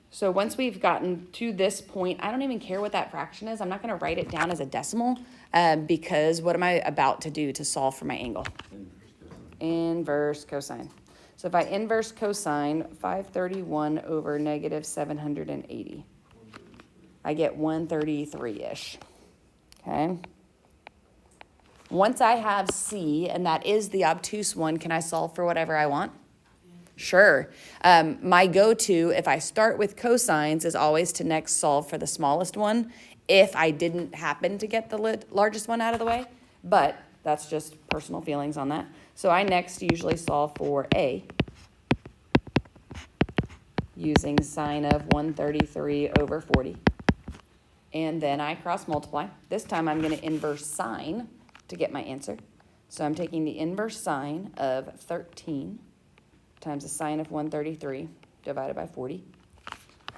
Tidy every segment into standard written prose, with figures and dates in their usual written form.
So once we've gotten to this point, I don't even care what that fraction is. I'm not going to write it down as a decimal because what am I about to do to solve for my angle? Inverse cosine. So if I inverse cosine 531 over negative 780, I get 133-ish. Okay. Once I have C, and that is the obtuse one, can I solve for whatever I want? Sure. My go-to, if I start with cosines, is always to next solve for the smallest one if I didn't happen to get the largest one out of the way. But that's just personal feelings on that. So I next usually solve for A using sine of 133 over 40. And then I cross multiply. This time I'm going to inverse sine to get my answer. So I'm taking the inverse sine of 13 times the sine of 133 divided by 40.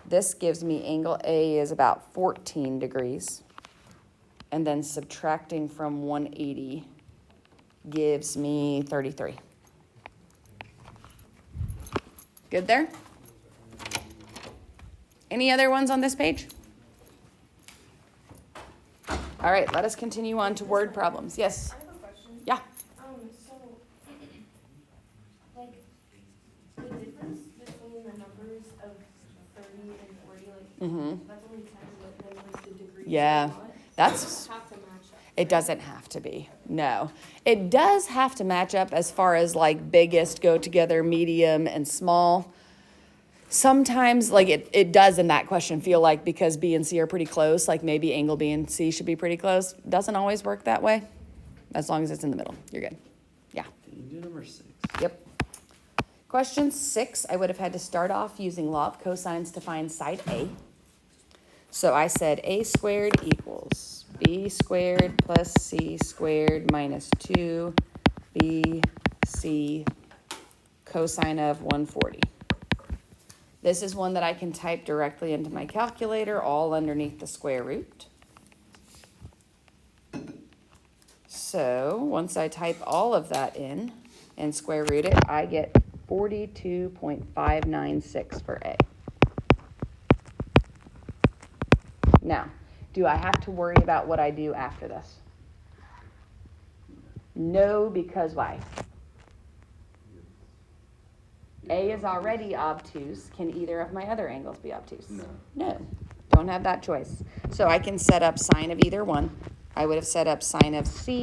This gives me angle A is about 14 degrees. And then subtracting from 180 gives me 33. Good there? Any other ones on this page? All right, let us continue on to word problems. Yes? I have a question. Yeah. So, like, the difference between the numbers of 30 and 40, like, that's only 10, but then, like, the degrees Yeah, are what? that's, Have to match up. it doesn't have to be, no. It does have to match up as far as like biggest go together, medium, and small. Sometimes, like it does in that question feel like because B and C are pretty close, like maybe angle B and C should be pretty close. Doesn't always work that way. As long as it's in the middle, you're good. Yeah. Can you do number 6? Yep. Question 6, I would have had to start off using law of cosines to find side A. So I said A squared equals B squared plus C squared minus 2BC cosine of 140. This is one that I can type directly into my calculator, all underneath the square root. So once I type all of that in and square root it, I get 42.596 for A. Now, do I have to worry about what I do after this? No, because why? A is already obtuse. Can either of my other angles be obtuse? No. No, don't have that choice. So I can set up sine of either one. I would have set up sine of C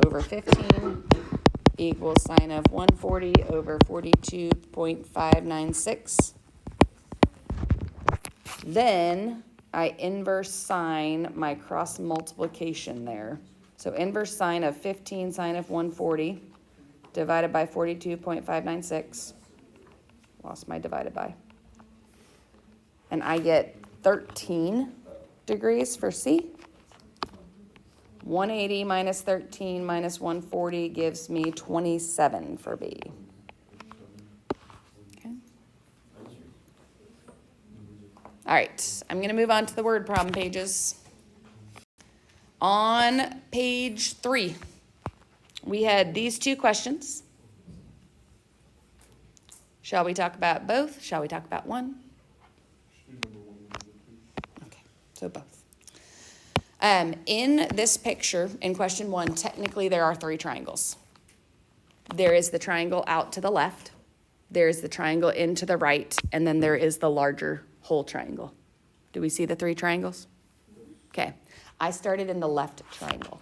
over 15 equals sine of 140 over 42.596. Then I inverse sine my cross multiplication there. So inverse sine of 15 sine of 140 divided by 42.596. Lost my divided by. And I get 13 degrees for C. 180 minus 13 minus 140 gives me 27 for B. Okay. All right, I'm going to move on to the word problem pages. On page 3, we had these two questions. Shall we talk about both? Shall we talk about one? Okay, so both. In this picture, in question 1, technically there are 3 triangles. There is the triangle out to the left, there is the triangle in to the right, and then there is the larger whole triangle. Do we see the 3 triangles? Okay, I started in the left triangle.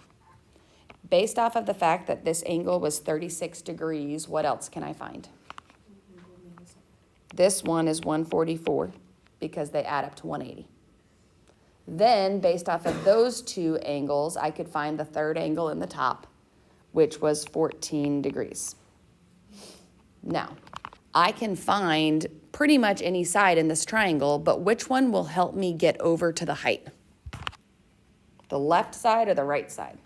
Based off of the fact that this angle was 36 degrees, what else can I find? This one is 144 because they add up to 180. Then, based off of those 2 angles, I could find the third angle in the top, which was 14 degrees. Now, I can find pretty much any side in this triangle, but which one will help me get over to the height? The left side or the right side?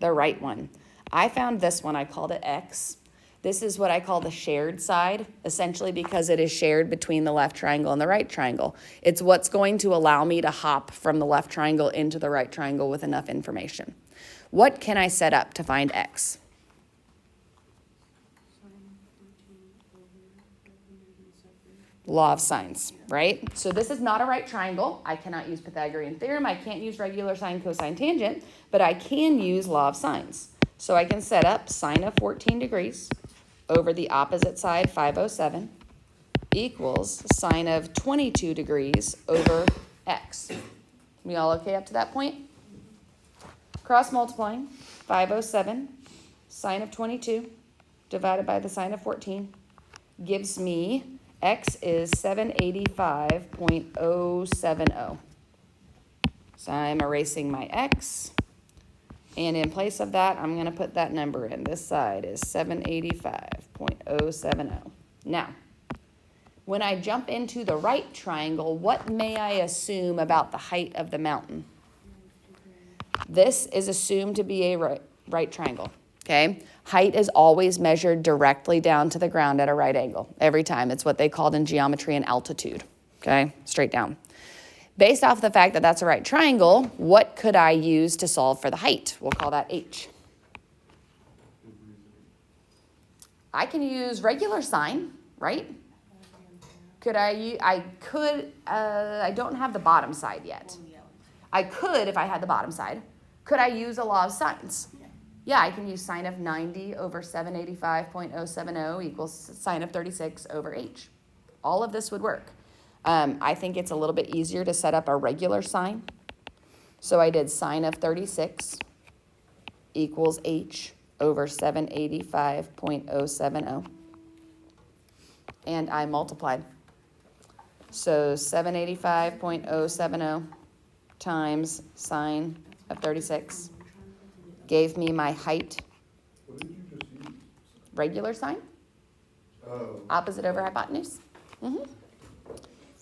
The right one. I found this one, I called it X. This is what I call the shared side, essentially because it is shared between the left triangle and the right triangle. It's what's going to allow me to hop from the left triangle into the right triangle with enough information. What can I set up to find X? Law of sines, right? So this is not a right triangle. I cannot use Pythagorean theorem. I can't use regular sine, cosine, tangent, but I can use law of sines. So I can set up sine of 14 degrees over the opposite side, 507, equals sine of 22 degrees over x. We all okay up to that point? Cross multiplying, 507 sine of 22 divided by the sine of 14 gives me x is 785.070. So I'm erasing my x, and in place of that, I'm going to put that number in. This side is 785.070. Now, when I jump into the right triangle, what may I assume about the height of the mountain? This is assumed to be a right triangle, okay? Height is always measured directly down to the ground at a right angle every time. It's what they called in geometry an altitude, okay? Straight down. Based off the fact that that's a right triangle, what could I use to solve for the height? We'll call that h. I can use regular sine, right? I don't have the bottom side yet. I could if I had the bottom side. Could I use a law of sines? Yeah, I can use sine of 90 over 785.070 equals sine of 36 over h. All of this would work. I think it's a little bit easier to set up a regular sine. So I did sine of 36 equals h over 785.070. And I multiplied. So 785.070 times sine of 36 gave me my height. What did you just use? Regular sine? Oh. Opposite over hypotenuse.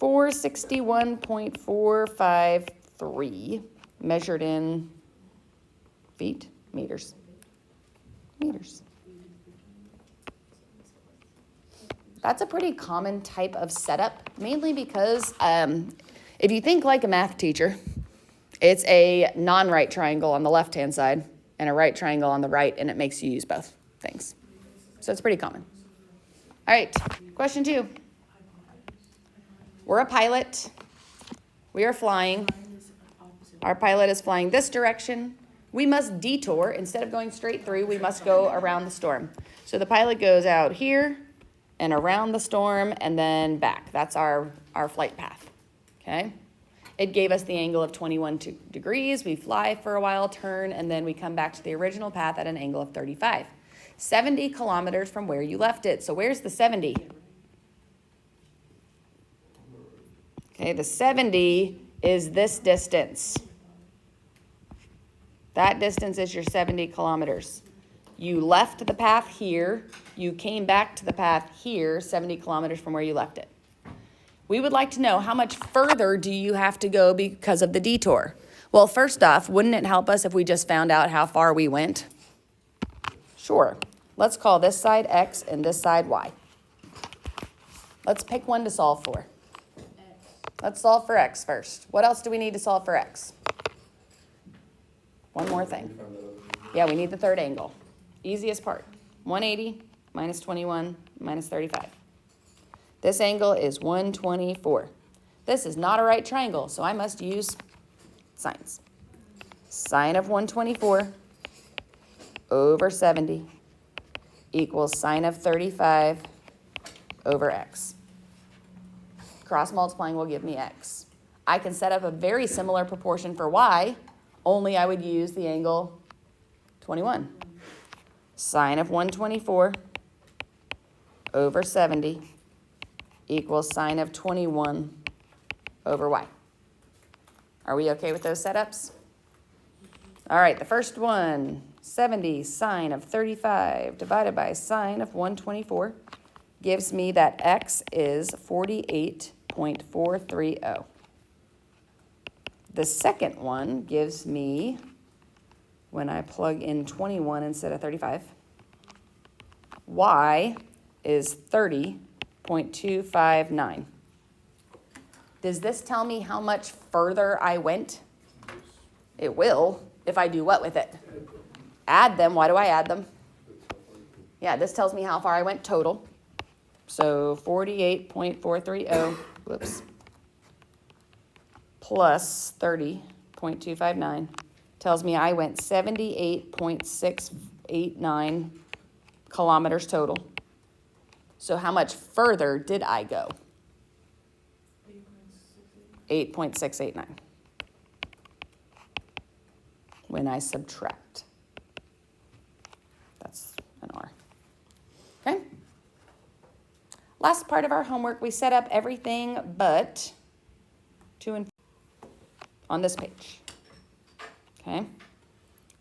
461.453 measured in feet, meters. That's a pretty common type of setup, mainly because if you think like a math teacher, it's a non-right triangle on the left-hand side and a right triangle on the right, and it makes you use both things. So it's pretty common. All right, question 2. We're a pilot. We are flying. Our pilot is flying this direction. We must detour. Instead of going straight through, we must go around the storm. So the pilot goes out here and around the storm and then back. That's our flight path, okay? It gave us the angle of 21 degrees. We fly for a while, turn, and then we come back to the original path at an angle of 35. 70 kilometers from where you left it. So where's the 70? Okay, the 70 is this distance. That distance is your 70 kilometers. You left the path here. You came back to the path here, 70 kilometers from where you left it. We would like to know how much further do you have to go because of the detour? Well, first off, wouldn't it help us if we just found out how far we went? Sure. Let's call this side x and this side y. Let's pick one to solve for. Let's solve for x first. What else do we need to solve for x? One more thing. Yeah, we need the third angle. Easiest part. 180 minus 21 minus 35. This angle is 124. This is not a right triangle, so I must use sines. Sine of 124 over 70 equals sine of 35 over x. Cross multiplying will give me x. I can set up a very similar proportion for y, only I would use the angle 21. Sine of 124 over 70 equals sine of 21 over y. Are we okay with those setups? All right, the first one, 70 sine of 35 divided by sine of 124 gives me that x is 48.430. The second one gives me, when I plug in 21 instead of 35, y is 30.259. Does this tell me how much further I went? It will, if I do what with it? Add them. Why do I add them? Yeah, this tells me how far I went total. So 48.430, whoops, plus 30.259 tells me I went 78.689 kilometers total. So how much further did I go? 8.689 when I subtract. That's an R. Okay? Last part of our homework, we set up everything but 2 and 4 on this page. Okay?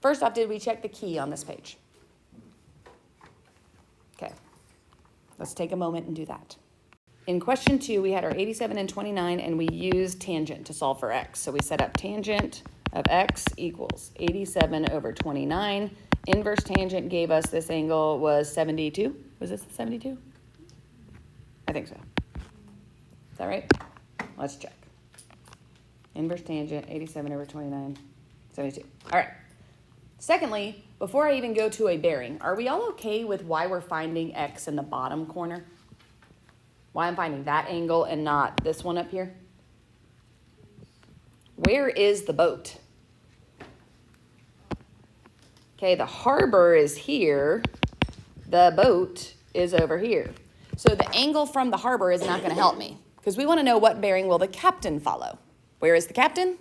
First off, did we check the key on this page? Okay. Let's take a moment and do that. In question 2, we had our 87 and 29, and we used tangent to solve for x. So we set up tangent of x equals 87 over 29. Inverse tangent gave us this angle was 72. Was this 72? I think so. Is that right? Let's check. Inverse tangent, 87 over 29, 72. All right. Secondly, before I even go to a bearing, are we all okay with why we're finding x in the bottom corner? Why I'm finding that angle and not this one up here? Where is the boat? Okay, the harbor is here. The boat is over here. So the angle from the harbor is not going to help me because we want to know what bearing will the captain follow. Where is the captain?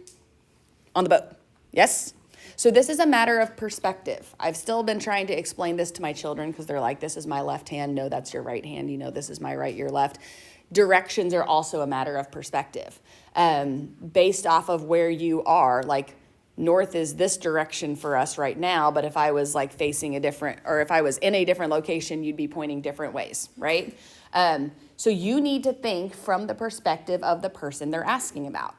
On the boat. Yes? So this is a matter of perspective. I've still been trying to explain this to my children because they're like, this is my left hand. No, that's your right hand. You know, this is my right, your left. Directions are also a matter of perspective. Based off of where you are, like north is this direction for us right now, but if I was like facing a different, or if I was in a different location, you'd be pointing different ways, right? So you need to think from the perspective of the person they're asking about.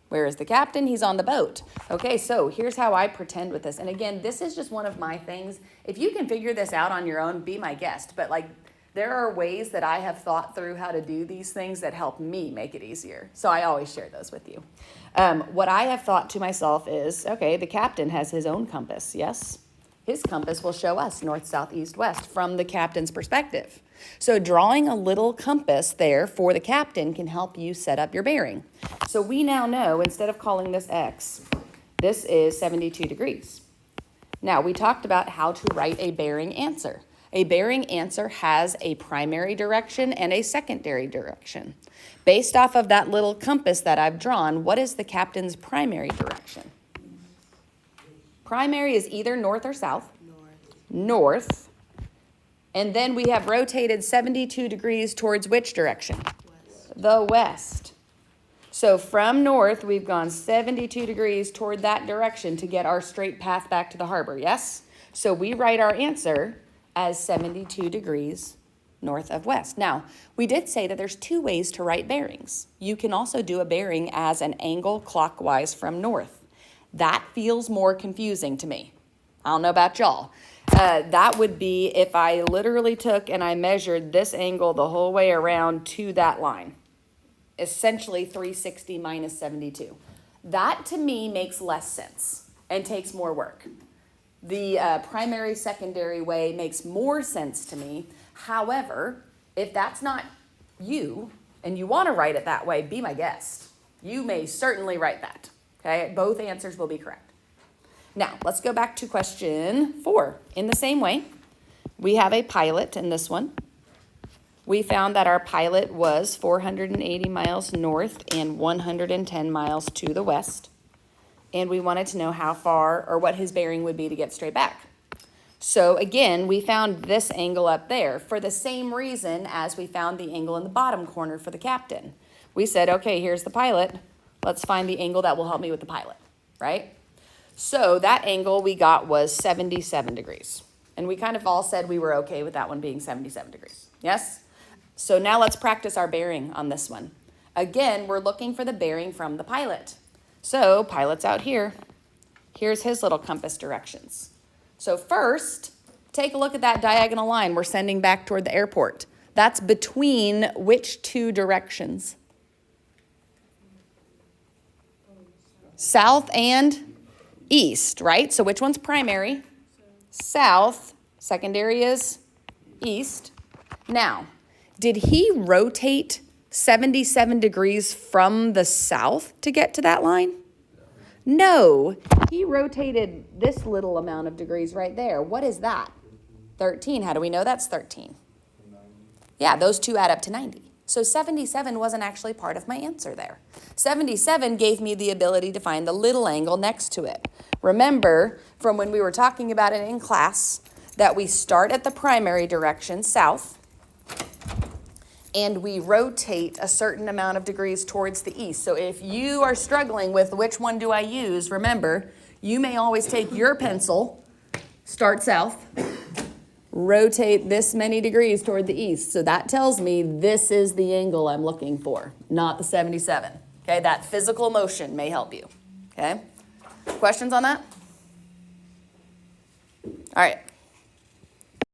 Where is the captain? He's on the boat. Okay, so here's how I pretend with this. And again, this is just one of my things. If you can figure this out on your own, be my guest. But like, there are ways that I have thought through how to do these things that help me make it easier. So I always share those with you. What I have thought to myself is, okay, the captain has his own compass, yes? His compass will show us north, south, east, west from the captain's perspective. So drawing a little compass there for the captain can help you set up your bearing. So we now know, instead of calling this X, this is 72 degrees. Now, we talked about how to write a bearing answer. A bearing answer has a primary direction and a secondary direction. Based off of that little compass that I've drawn, what is the captain's primary direction? Primary is either north or south. North. And then we have rotated 72 degrees towards which direction? West. The west. So from north, we've gone 72 degrees toward that direction to get our straight path back to the harbor, yes? So we write our answer as 72 degrees north of west. Now, we did say that there's 2 ways to write bearings. You can also do a bearing as an angle clockwise from north. That feels more confusing to me. I don't know about y'all. That would be if I literally took and I measured this angle the whole way around to that line. Essentially 360 minus 72. That to me makes less sense and takes more work. The primary secondary way makes more sense to me. However, if that's not you and you want to write it that way, be my guest. You may certainly write that. Okay, both answers will be correct. Now, let's go back to question 4. In the same way, we have a pilot in this one. We found that our pilot was 480 miles north and 110 miles to the west. And we wanted to know how far or what his bearing would be to get straight back. So again, we found this angle up there for the same reason as we found the angle in the bottom corner for the captain. We said, okay, here's the pilot. Let's find the angle that will help me with the pilot, right? So that angle we got was 77 degrees. And we kind of all said we were okay with that one being 77 degrees. Yes? So now let's practice our bearing on this one. Again, we're looking for the bearing from the pilot. So pilot's out here. Here's his little compass directions. So first, take a look at that diagonal line we're sending back toward the airport. That's between which 2 directions? South and east, right? So which one's primary? South. Secondary is east. Now, Did he rotate 77 degrees from the south to get to that line? No, he rotated this little amount of degrees right there. What is that? 13. How do we know that's 13? Yeah, those two add up to 90. So 77 wasn't actually part of my answer there. 77 gave me the ability to find the little angle next to it. Remember from when we were talking about it in class that we start at the primary direction, south, and we rotate a certain amount of degrees towards the east. So if you are struggling with which one do I use, remember, you may always take your pencil, start south, rotate this many degrees toward the east. So that tells me this is the angle I'm looking for, not the 77. Okay, that physical motion may help you. Okay, questions on that? All right.